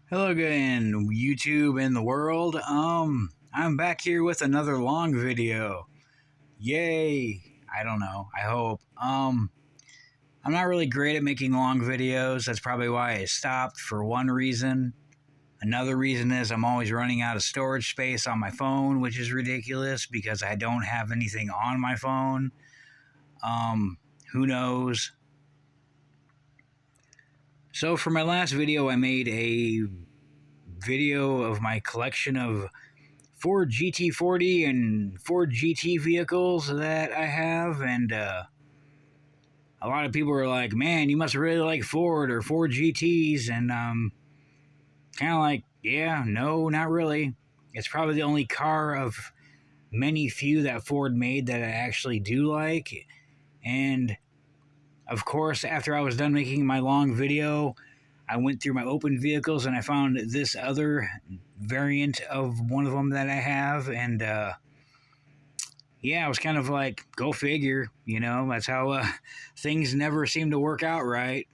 Hello again, YouTube and the world. I'm back here with another long video. Yay! I don't know. I hope. I'm not really great at making long videos. That's probably why I stopped for one reason. Another reason is I'm always running out of storage space on my phone, which is ridiculous because I don't have anything on my phone. Who knows? So for my last video, I made a video of my collection of Ford GT40 and Ford GT vehicles that I have, and a lot of people were like, "Man, you must really like Ford or Ford GTs," and kind of like, "Yeah, no, not really. It's probably the only car of many few that Ford made that I actually do like." And of course, after I was done making my long video, I went through my open vehicles and I found this other variant of one of them that I have, and yeah, I was kind of like, go figure, that's how things never seem to work out right.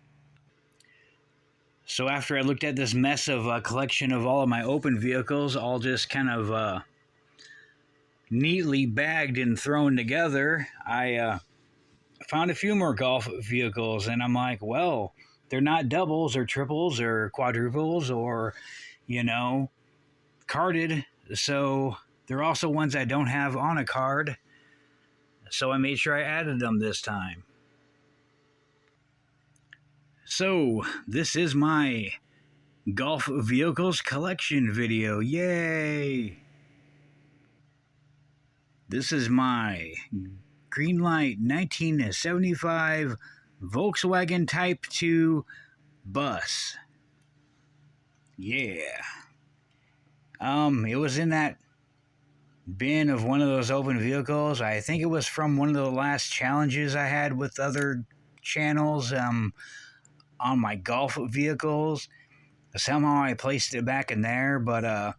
So after I looked at this mess of a collection of all of my open vehicles, all just kind of neatly bagged and thrown together, I found a few more golf vehicles, and I'm like, well, they're not doubles or triples or quadruples or, carded. So they're also ones I don't have on a card. So I made sure I added them this time. So this is my golf vehicles collection video. Yay! This is my Greenlight 1975 Volkswagen Type 2 bus. Yeah. It was in that bin of one of those open vehicles. I think it was from one of the last challenges I had with other channels on my golf vehicles. Somehow I placed it back in there, but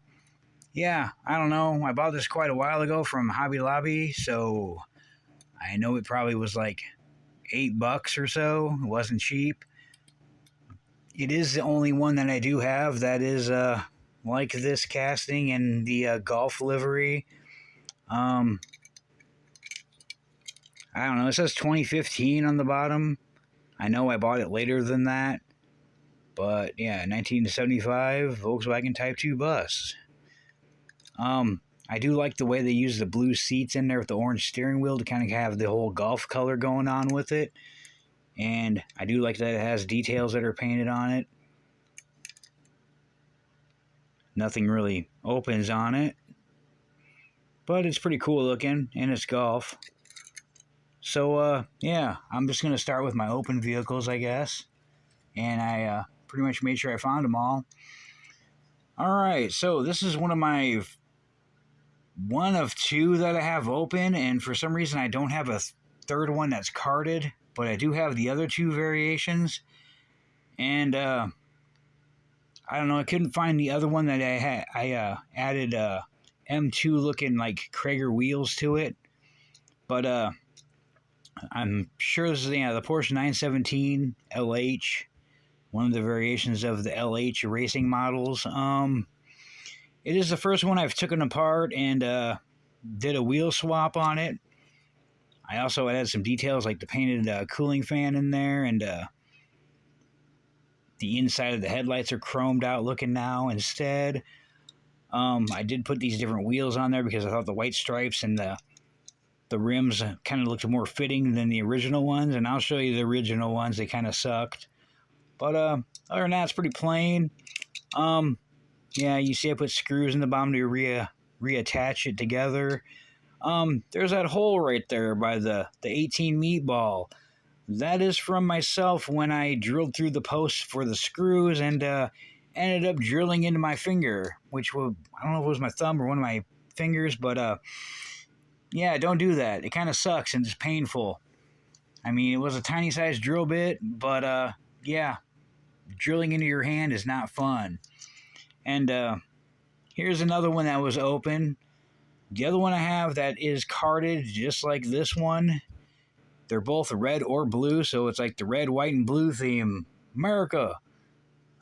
yeah, I don't know. I bought this quite a while ago from Hobby Lobby, so I know it probably was like $8 or so. It wasn't cheap. It is the only one that I do have that is like this casting and the golf livery. I don't know. It says 2015 on the bottom. I know I bought it later than that. But yeah, 1975 Volkswagen Type 2 bus. I do like the way they use the blue seats in there with the orange steering wheel to kind of have the whole golf color going on with it. And I do like that it has details that are painted on it. Nothing really opens on it, but it's pretty cool looking, and it's golf. So, yeah, I'm just going to start with my open vehicles, I guess. And I pretty much made sure I found them all. Alright, so this is one of two that I have open, and for some reason I don't have a third one that's carded, but I do have the other two variations. And, I don't know, I couldn't find the other one that I had. I added M2 looking like Krager wheels to it. But I'm sure this is the Porsche 917 LH, one of the variations of the LH racing models. It is the first one I've taken apart and did a wheel swap on it. I also added some details like the painted cooling fan in there, and the inside of the headlights are chromed out looking now instead. I did put these different wheels on there because I thought the white stripes and the rims kind of looked more fitting than the original ones, and I'll show you the original ones. They kind of sucked. But other than that, it's pretty plain. Yeah, you see I put screws in the bottom to reattach it together. There's that hole right there by the 18 meatball. That is from myself when I drilled through the posts for the screws and ended up drilling into my finger, which was, I don't know if it was my thumb or one of my fingers, but yeah, don't do that. It kind of sucks and it's painful. I mean, it was a tiny size drill bit, but yeah, drilling into your hand is not fun. And here's another one that was open. The other one I have that is carded just like this one. They're both red or blue, so it's like the red, white, and blue theme. America.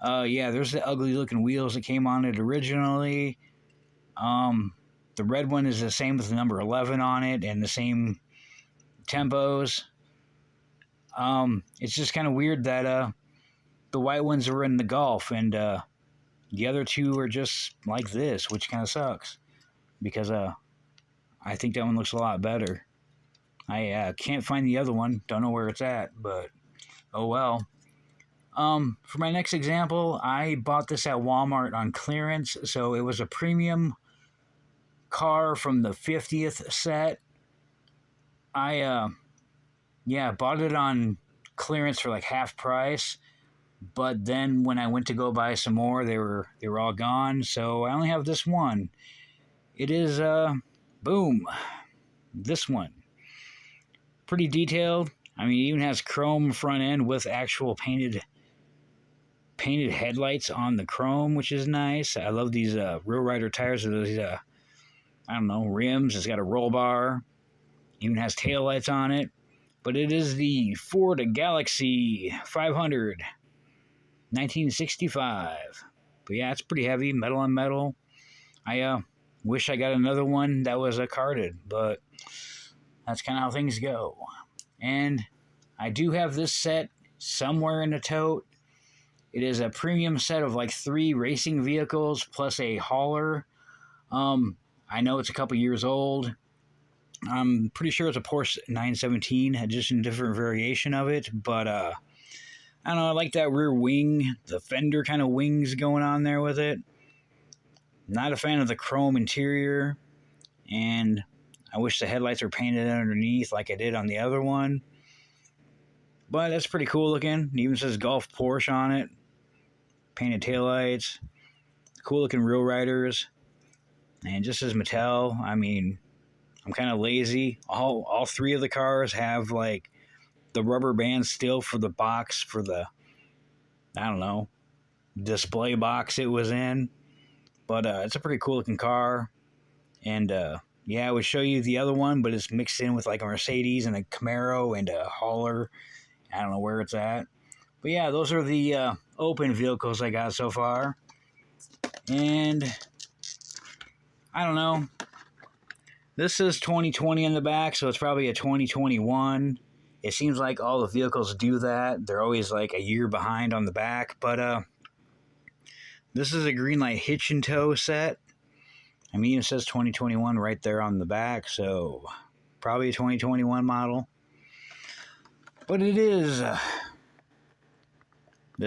Yeah, there's the ugly looking wheels that came on it originally. The red one is the same with the number 11 on it and the same tempos. It's just kind of weird that the white ones are in the Golf and the other two are just like this, which kind of sucks because I think that one looks a lot better. I can't find the other one. Don't know where it's at, but oh well. For my next example, I bought this at Walmart on clearance, so it was a premium car from the 50th set. I bought it on clearance for like half price, but then when I went to go buy some more, they were all gone, so I only have this one. It is boom, this one. Pretty detailed. I mean, it even has chrome front end with actual painted headlights on the chrome, which is nice. I love these Real Rider tires with those I don't know, rims. It's got a roll bar. Even has taillights on it. But it is the Ford Galaxy 500, 1965. But yeah, it's pretty heavy, metal on metal. I wish I got another one that was carded, but that's kind of how things go. And I do have this set somewhere in the tote. It is a premium set of like 3 racing vehicles plus a hauler. I know it's a couple years old. I'm pretty sure it's a Porsche 917, just a different variation of it. But I don't know, I like that rear wing, the fender kind of wings going on there with it. Not a fan of the chrome interior. And I wish the headlights were painted underneath like I did on the other one. But that's pretty cool looking. It even says Golf Porsche on it. Painted taillights. Cool looking Real Riders. And just as Mattel, I mean, I'm kind of lazy. All 3 of the cars have like the rubber band still for the box for the, I don't know, display box it was in. But it's a pretty cool looking car. And yeah, I would show you the other one, but it's mixed in with like a Mercedes and a Camaro and a hauler. I don't know where it's at. But yeah, those are the open vehicles I got so far. And I don't know. This says 2020 in the back, so it's probably a 2021. It seems like all the vehicles do that. They're always like a year behind on the back. But this is a Greenlight hitch and tow set. I mean, it says 2021 right there on the back, so probably a 2021 model. But it is the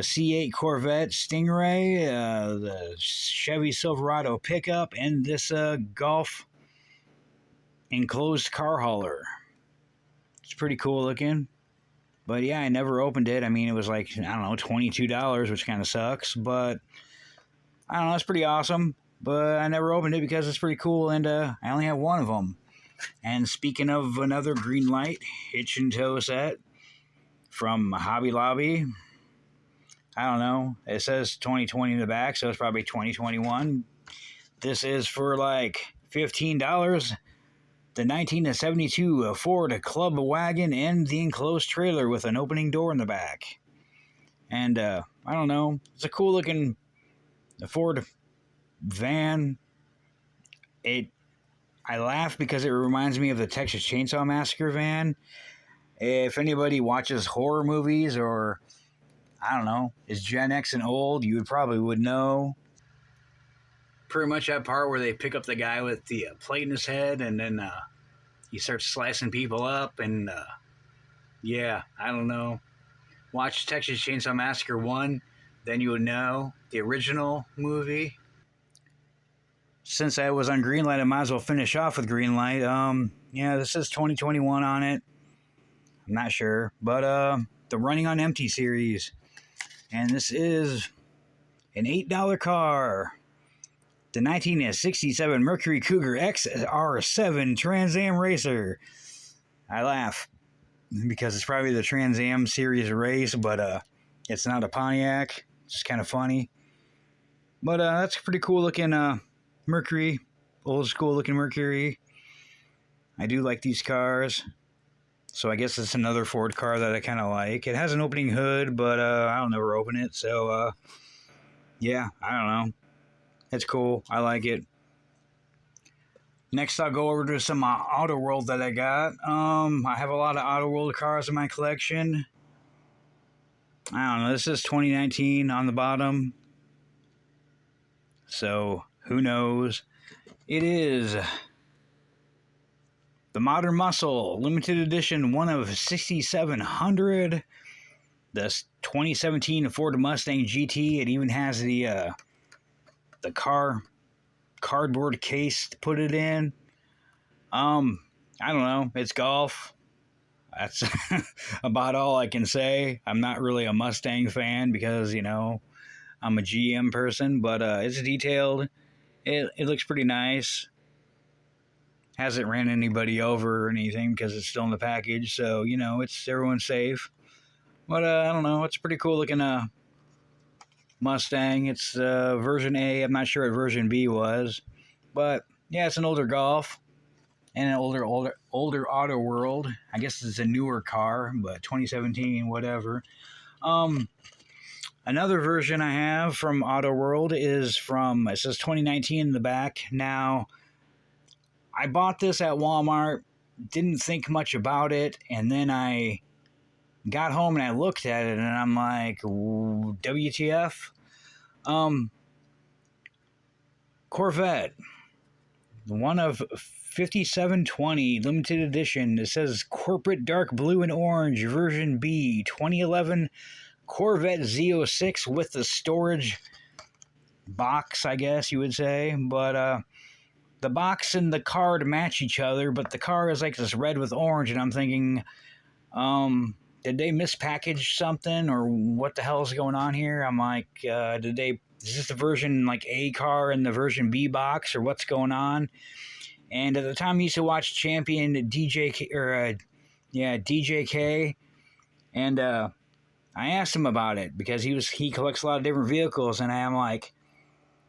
C8 Corvette Stingray, the Chevy Silverado pickup, and this Golf enclosed car hauler. It's pretty cool looking. But yeah, I never opened it. I mean, it was like, I don't know, $22, which kind of sucks. But I don't know, it's pretty awesome. But I never opened it because it's pretty cool, and I only have one of them. And speaking of another Greenlight hitch and tow set from Hobby Lobby, I don't know. It says 2020 in the back, so it's probably 2021. This is for like $15. The 1972 Ford Club Wagon and the enclosed trailer with an opening door in the back. And I don't know. It's a cool looking Ford van. I laugh because it reminds me of the Texas Chainsaw Massacre van. If anybody watches horror movies or, I don't know, is Gen X and old, you would know. Pretty much that part where they pick up the guy with the plate in his head and then he starts slicing people up and yeah, I don't know. Watch Texas Chainsaw Massacre 1, then you would know the original movie. Since I was on Greenlight, I might as well finish off with Greenlight. Yeah, this is 2021 on it. I'm not sure. But the Running on Empty series. And this is an $8 car. The 1967 Mercury Cougar XR7 Trans Am Racer. I laugh because it's probably the Trans Am series race, but it's not a Pontiac. It's just kind of funny. But that's a pretty cool looking Mercury, old school looking Mercury. I do like these cars. So I guess it's another Ford car that I kind of like. It has an opening hood, but I'll never open it. So yeah, I don't know. It's cool. I like it. Next, I'll go over to some Auto World that I got. I have a lot of Auto World cars in my collection. I don't know. This is 2019 on the bottom. So, who knows? It is the Modern Muscle Limited Edition, one of 6,700. The 2017 Ford Mustang GT. It even has the cardboard case to put it in. I don't know. It's golf. That's about all I can say. I'm not really a Mustang fan because, I'm a GM person, but it's detailed. It looks pretty nice. Hasn't ran anybody over or anything because it's still in the package, so, it's everyone's safe. But I don't know. It's a pretty cool looking Mustang. It's version A. I'm not sure what version B was. But, yeah, it's an older Golf. And an older Auto World. I guess it's a newer car, but 2017, whatever. Another version I have from Auto World is from, it says 2019 in the back. Now, I bought this at Walmart, didn't think much about it, and then I got home and I looked at it, and I'm like, WTF? Corvette. One of 5720 limited edition. It says corporate dark blue and orange version B 2011 Corvette Z06 with the storage box, I guess you would say. But the box and the card match each other, but the car is like this red with orange, and I'm thinking, did they mispackage something or what the hell is going on here? I'm like, is this the version like A car in the version B box or what's going on? And at the time, I used to watch Champion DJK, and I asked him about it because he collects a lot of different vehicles, and I'm like,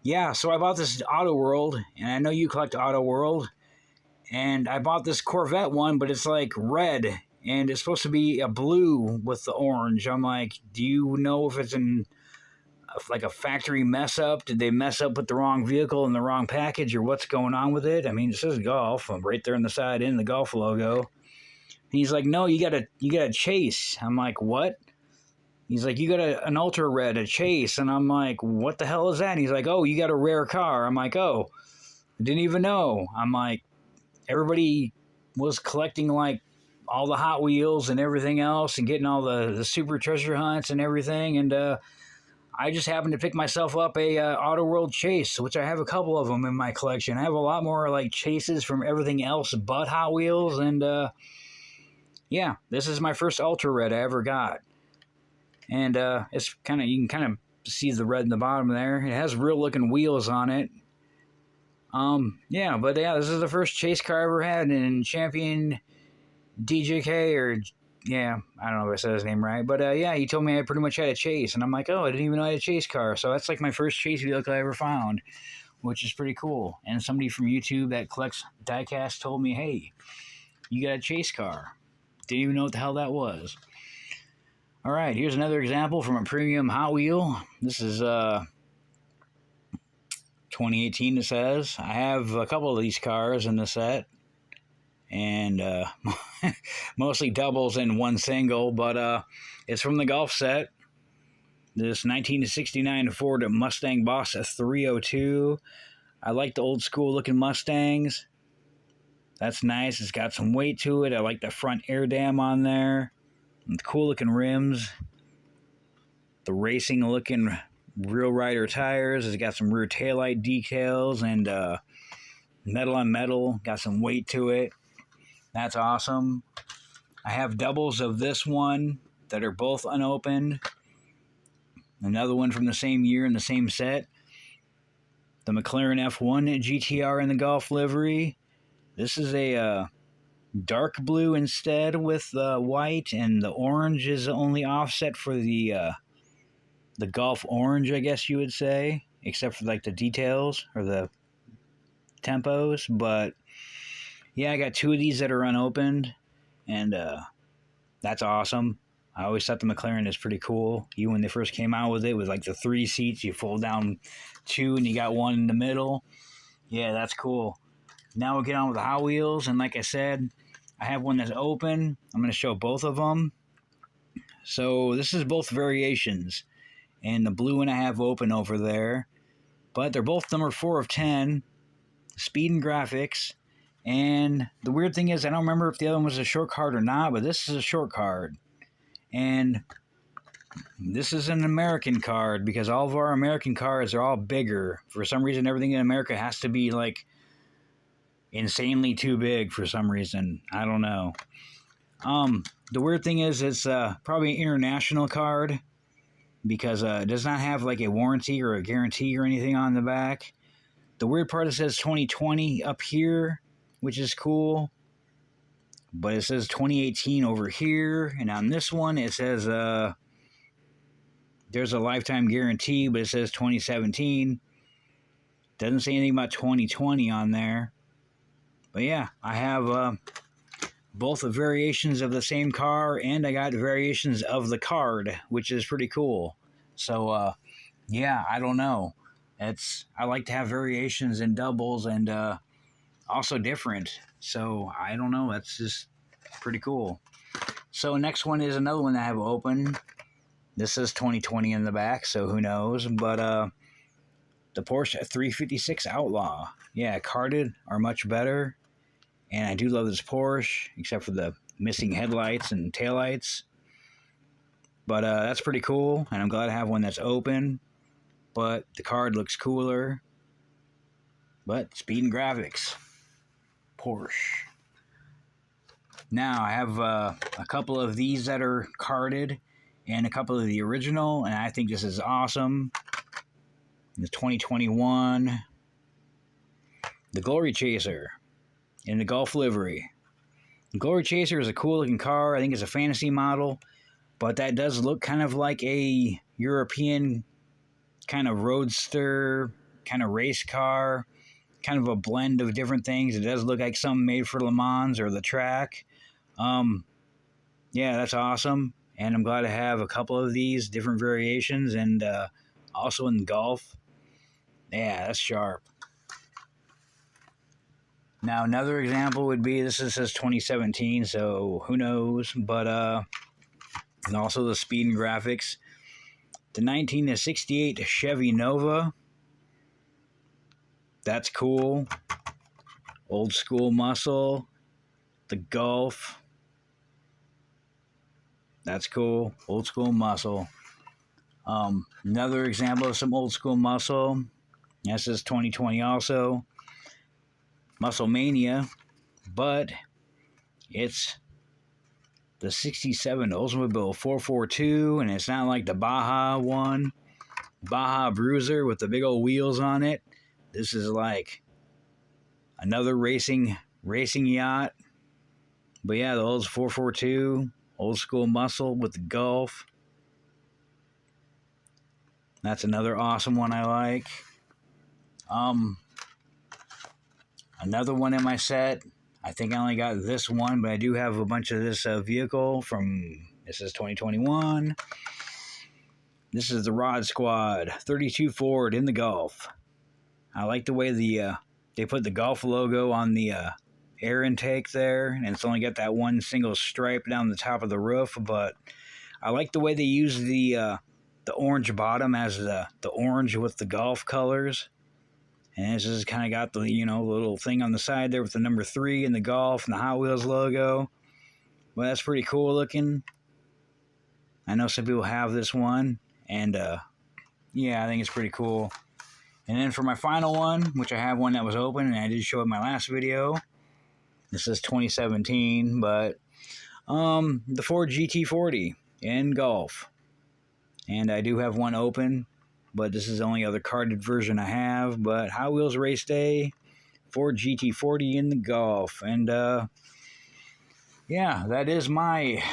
yeah, so I bought this Auto World, and I know you collect Auto World, and I bought this Corvette one, but it's like red, and it's supposed to be a blue with the orange. I'm like, do you know if it's like a factory mess up? Did they mess up with the wrong vehicle and the wrong package, or what's going on with it? I mean, it says Golf right there on the side in the Golf logo. And he's like, no, you gotta chase. I'm like, what? He's like, you got an ultra red, a chase. And I'm like, what the hell is that? And he's like, oh, you got a rare car. I'm like, oh, I didn't even know. I'm like, everybody was collecting like all the Hot Wheels and everything else and getting all the super treasure hunts and everything. And I just happened to pick myself up a Auto World Chase, which I have a couple of them in my collection. I have a lot more like chases from everything else but Hot Wheels, and yeah, this is my first Ultra Red I ever got, and it's you can kind of see the red in the bottom there. It has real looking wheels on it. Yeah, but yeah, this is the first chase car I ever had in Champion DJK or. Yeah, I don't know if I said his name right, but yeah, he told me I pretty much had a chase, and I'm like, oh, I didn't even know I had a chase car, so that's like my first chase vehicle I ever found, which is pretty cool. And somebody from YouTube that collects diecast told me, hey, you got a chase car. Didn't even know what the hell that was. All right, here's another example from a premium Hot Wheel. This is 2018, it says. I have a couple of these cars in the set. And mostly doubles and one single, but it's from the Golf set. This 1969 Ford Mustang Boss 302. I like the old school looking Mustangs. That's nice. It's got some weight to it. I like the front air dam on there. And the cool looking rims. The racing looking Real Rider tires. It's got some rear taillight decals and metal on metal. Got some weight to it. That's awesome. I have doubles of this one that are both unopened. Another one from the same year in the same set. The McLaren F1 GTR in the Golf livery. This is a dark blue instead with white, and the orange is only offset for the Golf orange, I guess you would say, except for like the details or the tempos, but yeah, I got two of these that are unopened, and that's awesome. I always thought the McLaren is pretty cool. Even when they first came out with it, with like the 3 seats, you fold down 2 and you got one in the middle. Yeah, that's cool. Now we'll get on with the Hot Wheels, and like I said, I have one that's open. I'm going to show both of them. So this is both variations, and the blue one I have open over there, but they're both number 4 of 10, speed and graphics. And the weird thing is, I don't remember if the other one was a short card or not, but this is a short card. And this is an American card, because all of our American cards are all bigger. For some reason, everything in America has to be like insanely too big for some reason. I don't know. The weird thing is, it's probably an international card, because it does not have like a warranty or a guarantee or anything on the back. The weird part, it says 2020 up here, which is cool. But it says 2018 over here, and on this one it says there's a lifetime guarantee, but it says 2017. Doesn't say anything about 2020 on there. But yeah, I have both the variations of the same car, and I got variations of the card, which is pretty cool. So yeah, I don't know. I like to have variations and doubles, and also different. So I don't know, that's just pretty cool. So next one is another one that I have open. This says 2020 in the back, so who knows. But the Porsche 356 Outlaw. Yeah, carded are much better. And I do love this Porsche, except for the missing headlights and taillights. But that's pretty cool, and I'm glad I have one that's open. But the card looks cooler. But speed and graphics. Porsche. Now I have a couple of these that are carded, and a couple of the original, and I think this is awesome. The 2021, the Glory Chaser in the Gulf livery. The Glory Chaser is a cool looking car. I think it's a fantasy model, but that does look kind of like a European kind of roadster, kind of race car, kind of a blend of different things. It does look like something made for Le Mans or the track. Yeah, that's awesome. And I'm glad to have a couple of these different variations, and also in the Gulf. Yeah, that's sharp. Now, another example would be, this says 2017, so who knows, but and also the speed and graphics. The 1968 Chevy Nova. That's cool. Old school muscle. The Gulf. That's cool. Old school muscle. Another example of some old school muscle. This is 2020 also. Muscle Mania. But it's the 67 Oldsmobile 442, and it's not like the Baja one. Baja Bruiser with the big old wheels on it. This is like another racing yacht. But yeah, the old 442, old school muscle with the Gulf. That's another awesome one I like. Another one in my set. I think I only got this one, but I do have a bunch of this vehicle from, this is 2021. This is the Rod Squad 32 Ford in the Gulf. I like the way they put the Gulf logo on the air intake there, and it's only got that one single stripe down the top of the roof, but I like the way they use the orange bottom as the orange with the Gulf colors. And it's just kind of got the, little thing on the side there with the number 3 and the Gulf and the Hot Wheels logo. Well, that's pretty cool looking. I know some people have this one, and yeah, I think it's pretty cool. And then for my final one, which I have one that was open, and I did show it in my last video. This is 2017, but the Ford GT40 in Gulf. And I do have one open, but this is the only other carded version I have. But Hot Wheels Race Day, Ford GT40 in the Gulf. And yeah, that is my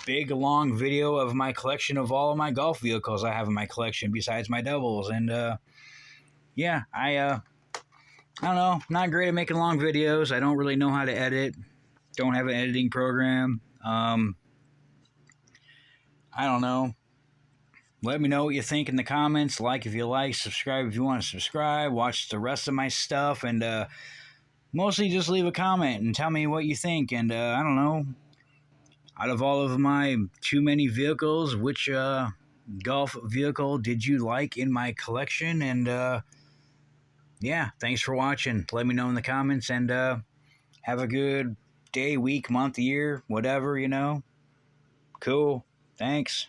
big long video of my collection of all of my Gulf vehicles I have in my collection besides my doubles. And yeah, I don't know, not great at making long videos. I don't really know how to edit. Don't have an editing program. I don't know. Let me know what you think in the comments. Like if you like, subscribe if you want to subscribe, watch the rest of my stuff, and mostly just leave a comment and tell me what you think. And I don't know, out of all of my too many vehicles, which golf vehicle did you like in my collection? And yeah, thanks for watching. Let me know in the comments, and have a good day, week, month, year, whatever, you know. Cool. Thanks.